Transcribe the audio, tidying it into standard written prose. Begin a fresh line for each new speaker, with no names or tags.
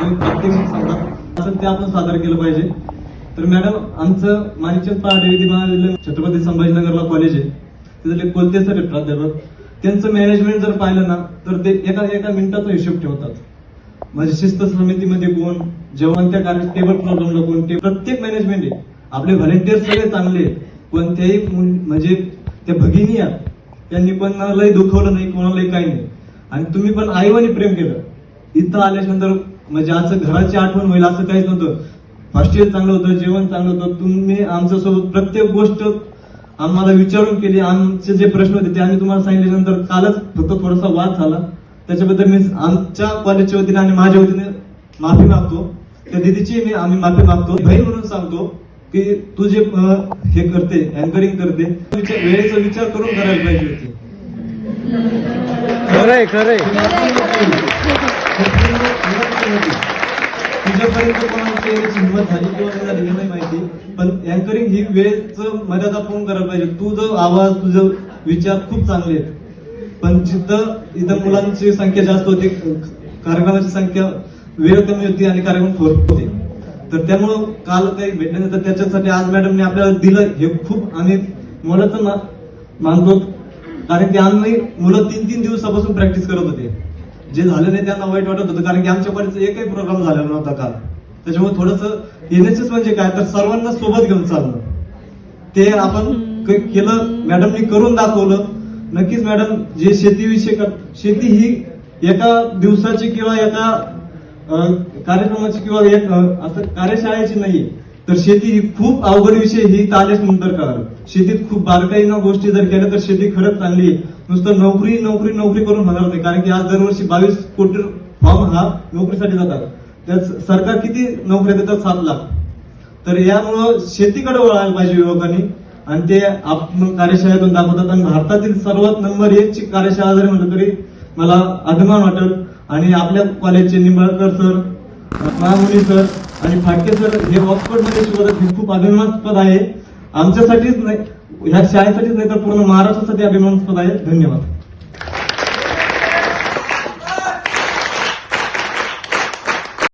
प्रत्येक सांगतात असं ते आपण सादर केलं पाहिजे. तर मॅडम, आमचं माणिकचंद पहाटे विधी महाविद्यालय छत्रपती संभाजीनगरला कॉलेज आहे, तिथले कोलते सर आहेत प्राध्यापक. त्यांचं मॅनेजमेंट जर पाहिलं ना तर ते एका मिनिटाचा हिशोब ठेवतात. म्हणजे शिस्त समितीमध्ये कोण, जेवण त्या कार्य टेबल प्रॉब्लेमला कोण, ते प्रत्येक मॅनेजमेंट आहे. आपले व्हॉलेंटियर सगळे चांगले आहेत, कोणत्याही म्हणजे त्या भगिनी आहेत त्यांनी पण लय दुखवलं नाही, कोणालाही काही नाही. आणि तुम्ही पण आईवानी प्रेम केलं. इथं आल्यानंतर म्हणजे असं घराची आठवण होईल असं काहीच नव्हतं. हॉस्टेल चांगलं होतं, जेवण चांगलं होतं. तुम्ही आमच्यासोबत प्रत्येक गोष्ट आम्हाला विचारून केली. आमचे जे प्रश्न होते ते आम्ही तुम्हाला सांगितल्यानंतर कालच फक्त थोडासा वाद झाला, त्याच्याबद्दल मी आमच्या कॉलेजच्या वतीने आणि माझ्या वतीने माफी मागतो. त्या दिदीची आम्ही माफी मागतो. बहीण म्हणून सांगतो की तू जे हे करते, अँकरिंग करते, वेळेचा विचार करून करायला पाहिजे होती.
खरंय खरंय.
तुझ्यापर्यंत कोणाची हिंमत झाली किंवा झाली नाही माहिती, पण अँकरिंग ही वेळेचं मर्यादा पूर्ण करायला पाहिजे. तुझं आवाज, तुझं विचार खूप चांगले आहेत, पण इथं मुलांची संख्या जास्त होती, कार्यक्रमाची संख्या वेळ कमी होती आणि कार्यक्रम फरक होते. तर त्यामुळं काल काही भेटलं तर त्याच्यासाठी आज मॅडमने आपल्याला दिलं, हे खूप आम्ही मुलाचं मानतो. कारण की आम्ही मुलं 3-3 दिवसापासून प्रॅक्टिस करत होते. जे झालं नाही त्यांना वाईट वाटत होतं, कारण की आमच्या कॉलेजचा एकही प्रोग्राम झालेला नव्हता काल. त्याच्यामुळे थोडंसं एनएसएस म्हणजे काय तर सर्वांना सोबत घेऊन चालणं, ते आपण केलं. मॅडमनी करून दाखवलं. नक्कीच मॅडम, जे शेतीविषयी, शेती ही एका दिवसाची किंवा एका कार्यक्रमाची किंवा एक असं कार्यशाळेची नाहीये, तर शेती ही खूप अवघड विषय. ही आल्याच नंतर कळालं. शेतीत खूप बारकाईनं गोष्टी जर केल्या तर शेती खरंच चांगली आहे. नुसतं नोकरी नोकरी नोकरी करून होणार नाही, कारण की आज दरवर्षी 22 कोटी फॉर्म हा नोकरीसाठी जातात. त्यात सरकार किती नोकऱ्या देतात? 7 लाख. तर यामुळं शेतीकडे वळायला पाहिजे युवकांनी, आणि ते आपण कार्यशाळेतून दाखवतात. आणि भारतातील सर्वात नंबर 1 ची कार्यशाळा जरी म्हटलं तरी मला अभिमान वाटेल. आणि आपल्या कॉलेजचे निंबाळकर सर, महामुनी सर आणि फाटके सर हे ऑक्सफोर्डमध्ये शिकवतात, हे खूप अभिमानास्पद आहे. आमच्यासाठीच नाही, ह्या शाळेसाठीच नाही तर पूर्ण महाराष्ट्रासाठी अभिमानास्पद आहे. धन्यवाद.